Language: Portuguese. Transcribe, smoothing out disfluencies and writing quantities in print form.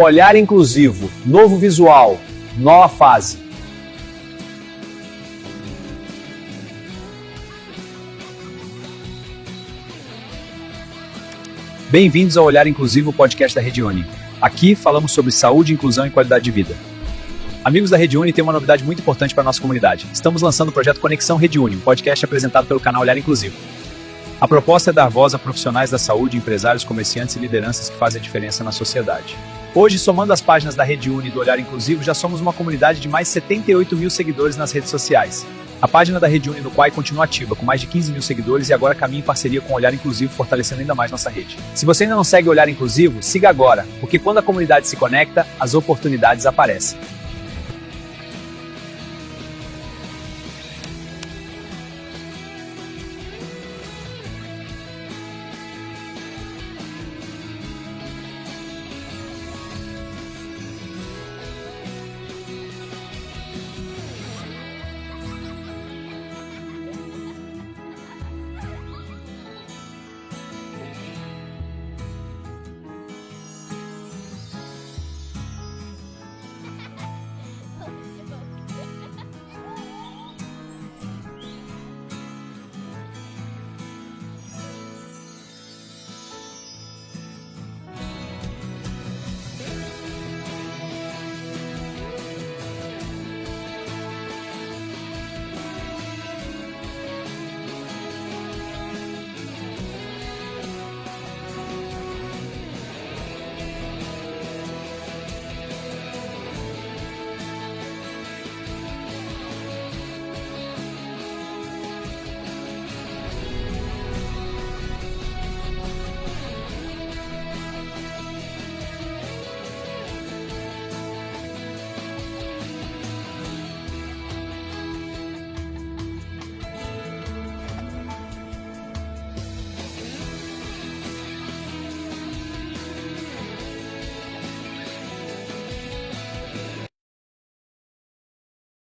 Olhar inclusivo, novo visual, nova fase. Bem-vindos ao Olhar Inclusivo, podcast da Rede Uni. Aqui falamos sobre saúde, inclusão e qualidade de vida. Amigos da Rede Uni, tem uma novidade muito importante para a nossa comunidade. Estamos lançando o projeto Conexão Rede Uni, um podcast apresentado pelo canal Olhar Inclusivo. A proposta é dar voz a profissionais da saúde, empresários, comerciantes e lideranças que fazem a diferença na sociedade. Hoje, somando as páginas da Rede Uni e do Olhar Inclusivo, já somos uma comunidade de mais de 78 mil seguidores nas redes sociais. A página da Rede Uni do Quai continua ativa, com mais de 15 mil seguidores e agora caminha em parceria com o Olhar Inclusivo, fortalecendo ainda mais nossa rede. Se você ainda não segue o Olhar Inclusivo, siga agora, porque quando a comunidade se conecta, as oportunidades aparecem.